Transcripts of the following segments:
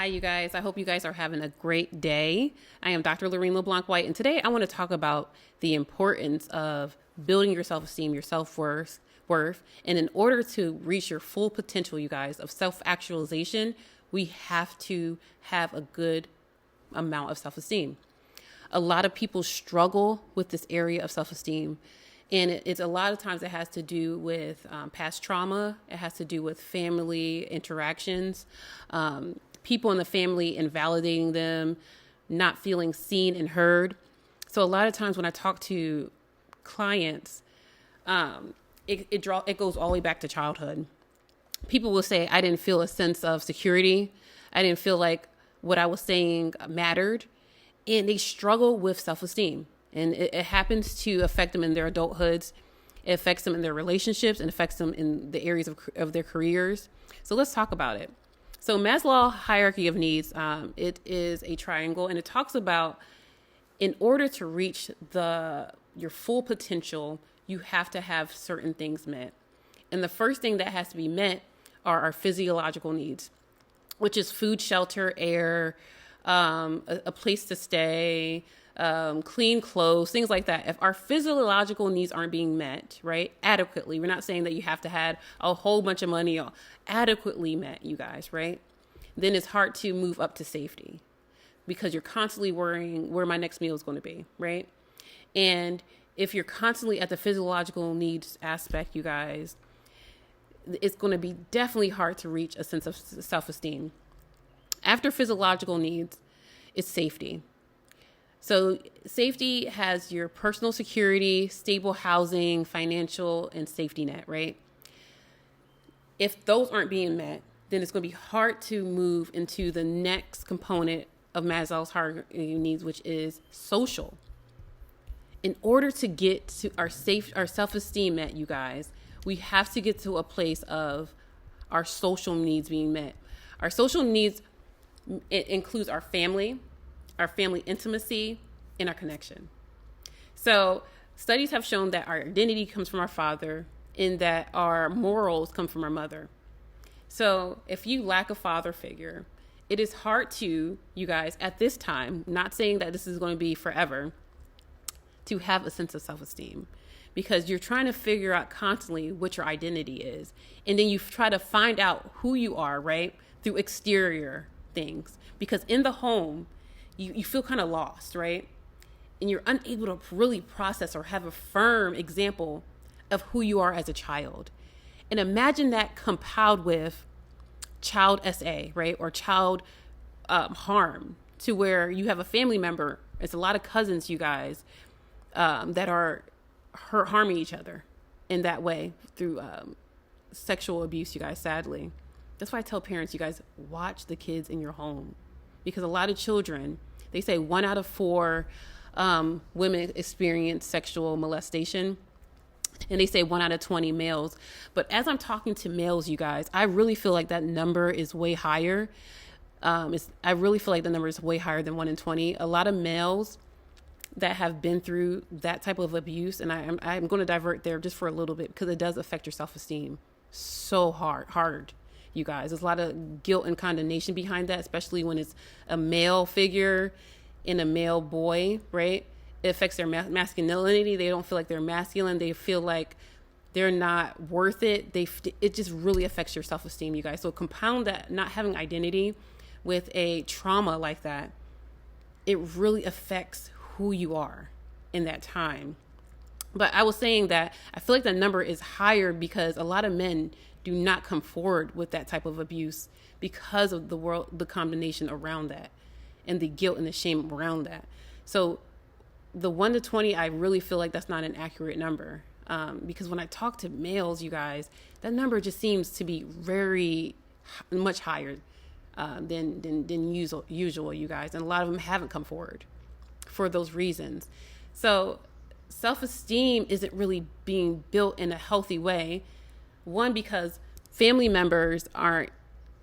Hi, you guys. I hope you guys are having a great day. I am Dr. LeBlanc-White, and today I want to talk about the importance of building your self-esteem, your self-worth, and in order to reach your full potential, you guys, of self-actualization, we have to have a good amount of self-esteem. A lot of people struggle with this area of self-esteem, and it's a lot of times it has to do with past trauma. It has to do with family interactions, people in the family invalidating them, not feeling seen and heard. So a lot of times when I talk to clients, it goes all the way back to childhood. People will say, I didn't feel a sense of security. I didn't feel like what I was saying mattered. And they struggle with self-esteem. And it happens to affect them in their adulthoods. It affects them in their relationships and affects them in the areas of their careers. So let's talk about it. So Maslow's hierarchy of needs, it is a triangle, and it talks about in order to reach your full potential, you have to have certain things met. And the first thing that has to be met are our physiological needs, which is food, shelter, air, a place to stay, clean clothes, things like that. If our physiological needs aren't being met, right, adequately, we're not saying that you have to have a whole bunch of money, or adequately met, you guys, right? Then it's hard to move up to safety because you're constantly worrying where my next meal is going to be, right? And if you're constantly at the physiological needs aspect, you guys, it's going to be definitely hard to reach a sense of self-esteem. After physiological needs, it's safety. So safety has your personal security, stable housing, financial, and safety net, right? If those aren't being met, then it's going to be hard to move into the next component of Maslow's hierarchy of needs, which is social. In order to get to our self-esteem met, you guys, we have to get to a place of our social needs being met. Our social needs, it includes our family intimacy, and our connection. So studies have shown that our identity comes from our father and that our morals come from our mother. So if you lack a father figure, it is hard to, you guys, at this time, not saying that this is going to be forever, to have a sense of self-esteem, because you're trying to figure out constantly what your identity is. And then you try to find out who you are, right, through exterior things. Because in the home, you feel kind of lost, right? And you're unable to really process or have a firm example of who you are as a child. And imagine that compiled with child SA, right? Or child harm, to where you have a family member. It's a lot of cousins, you guys, that are harming each other in that way through sexual abuse, you guys, sadly. That's why I tell parents, you guys, watch the kids in your home. Because a lot of children, they say 1 out of 4 women experience sexual molestation. And they say 1 out of 20 males. But as I'm talking to males, you guys, I really feel like that number is way higher. I really feel like the number is way higher than 1 in 20. A lot of males that have been through that type of abuse, and I'm going to divert there just for a little bit because it does affect your self-esteem so hard. You guys, there's a lot of guilt and condemnation behind that, especially when it's a male figure in a male boy, right? It affects their masculinity. They don't feel like they're masculine. They feel like they're not worth it. It just really affects your self-esteem, you guys. So compound that not having identity with a trauma like that, it really affects who you are in that time. But I was saying that I feel like the number is higher because a lot of men do not come forward with that type of abuse because of the condemnation around that and the guilt and the shame around that. So the 1 to 20, I really feel like that's not an accurate number. Because when I talk to males, you guys, that number just seems to be very much higher than usual, you guys. And a lot of them haven't come forward for those reasons. So self-esteem isn't really being built in a healthy way. One, because family members aren't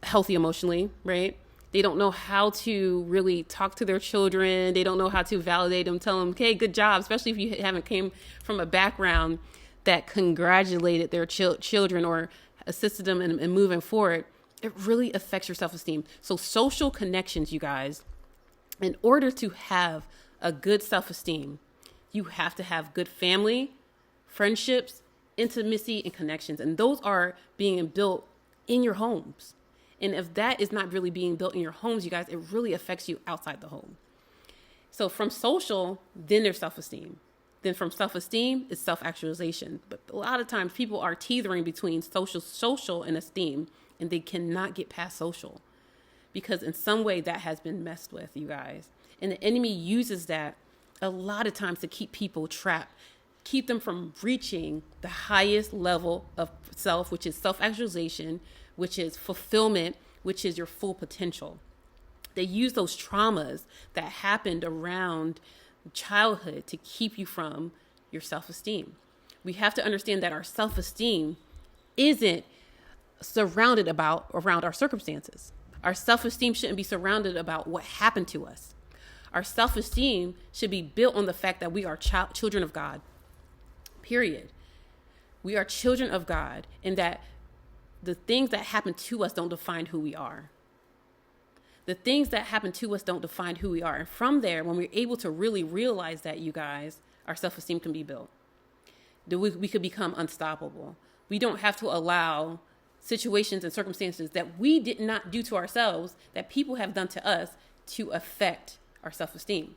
healthy emotionally, right? They don't know how to really talk to their children. They don't know how to validate them, tell them, okay, good job, especially if you haven't came from a background that congratulated their children or assisted them in moving forward. It really affects your self-esteem. So social connections, you guys, in order to have a good self-esteem, you have to have good family, friendships, intimacy, and connections. And those are being built in your homes. And if that is not really being built in your homes, you guys, it really affects you outside the home. So from social, then there's self-esteem. Then from self-esteem is self-actualization. But a lot of times people are teetering between social and esteem, and they cannot get past social because in some way that has been messed with, you guys. And the enemy uses that a lot of times to keep people trapped, keep them from reaching the highest level of self, which is self-actualization, which is fulfillment, which is your full potential. They use those traumas that happened around childhood to keep you from your self-esteem. We have to understand that our self-esteem isn't surrounded around our circumstances. Our self-esteem shouldn't be surrounded about what happened to us. Our self-esteem should be built on the fact that we are children of God, period. We are children of God, and that the things that happen to us don't define who we are. The things that happen to us don't define who we are. And from there, when we're able to really realize that, you guys, our self-esteem can be built. We could become unstoppable. We don't have to allow situations and circumstances that we did not do to ourselves, that people have done to us, to affect our self-esteem.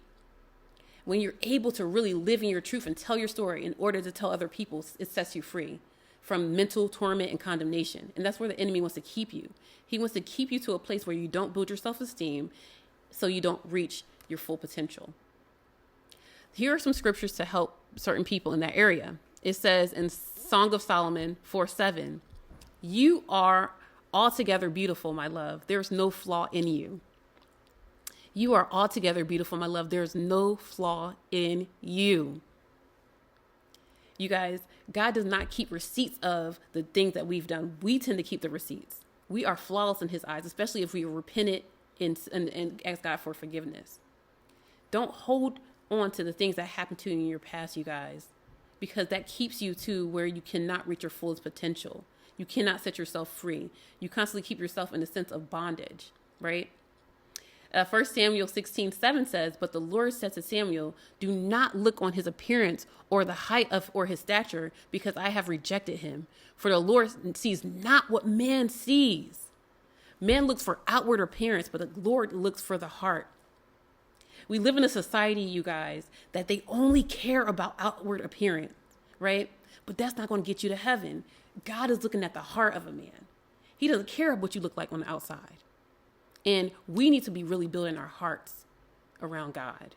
When you're able to really live in your truth and tell your story in order to tell other people, it sets you free from mental torment and condemnation. And that's where the enemy wants to keep you. He wants to keep you to a place where you don't build your self-esteem so you don't reach your full potential. Here are some scriptures to help certain people in that area. It says in Song of Solomon 4:7, "You are altogether beautiful, my love. There's no flaw in you." You are altogether beautiful, my love. There's no flaw in you. You guys, God does not keep receipts of the things that we've done. We tend to keep the receipts. We are flawless in his eyes, especially if we repent it and ask God for forgiveness. Don't hold on to the things that happened to you in your past, you guys, because that keeps you to where you cannot reach your fullest potential. You cannot set yourself free. You constantly keep yourself in a sense of bondage, right? 1 Samuel 16:7 says, "But the Lord said to Samuel, do not look on his appearance or the height of or his stature, because I have rejected him. For the Lord sees not what man sees. Man looks for outward appearance, but the Lord looks for the heart." We live in a society, you guys, that they only care about outward appearance, right? But that's not going to get you to heaven. God is looking at the heart of a man. He doesn't care what you look like on the outside. And we need to be really building our hearts around God.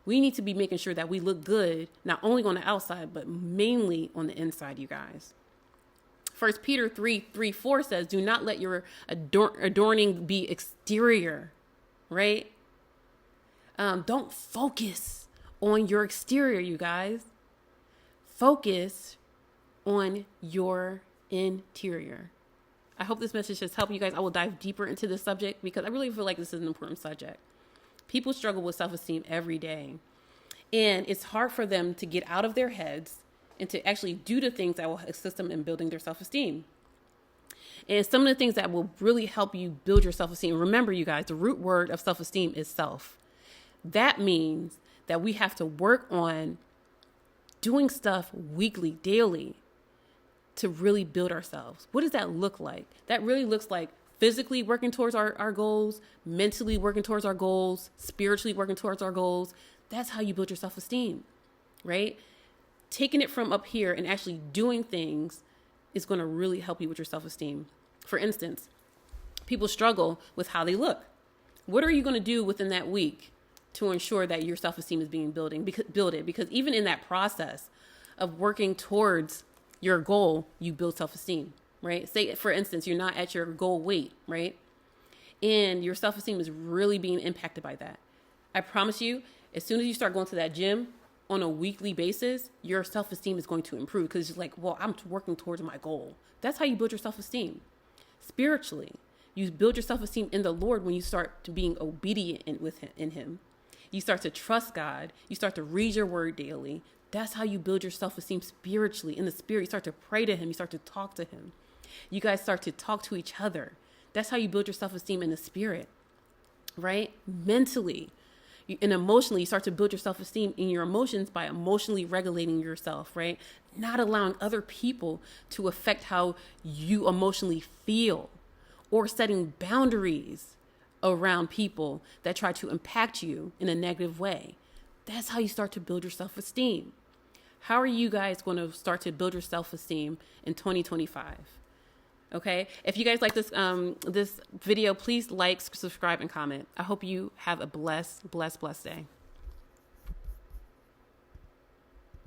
We need to be making sure that we look good, not only on the outside, but mainly on the inside, you guys. 1 Peter 3:4 says, "Do not let your adorning be exterior," right? Don't focus on your exterior, you guys. Focus on your interior. I hope this message has helped you guys. I will dive deeper into this subject because I really feel like this is an important subject. People struggle with self-esteem every day, and it's hard for them to get out of their heads and to actually do the things that will assist them in building their self-esteem. And some of the things that will really help you build your self-esteem. Remember, you guys, the root word of self-esteem is self. That means that we have to work on doing stuff weekly, daily, to really build ourselves. What does that look like? That really looks like physically working towards our goals, mentally working towards our goals, spiritually working towards our goals. That's how you build your self-esteem, right? Taking it from up here and actually doing things is going to really help you with your self-esteem. For instance, people struggle with how they look. What are you going to do within that week to ensure that your self-esteem is being built? Because even in that process of working towards your goal, you build self-esteem, right? Say, for instance, you're not at your goal weight, right? And your self-esteem is really being impacted by that. I promise you, as soon as you start going to that gym on a weekly basis, your self-esteem is going to improve because it's like, well, I'm working towards my goal. That's how you build your self-esteem. Spiritually, you build your self-esteem in the Lord when you start to being obedient in him. You start to trust God. You start to read your word daily. That's how you build your self-esteem spiritually. In the spirit, you start to pray to him. You start to talk to him. You guys start to talk to each other. That's how you build your self-esteem in the spirit, right? Mentally and emotionally, you start to build your self-esteem in your emotions by emotionally regulating yourself, right? Not allowing other people to affect how you emotionally feel, or setting boundaries around people that try to impact you in a negative way. That's how you start to build your self-esteem. How are you guys going to start to build your self-esteem in 2025? Okay. If you guys like this video, please like, subscribe, and comment. I hope you have a blessed day.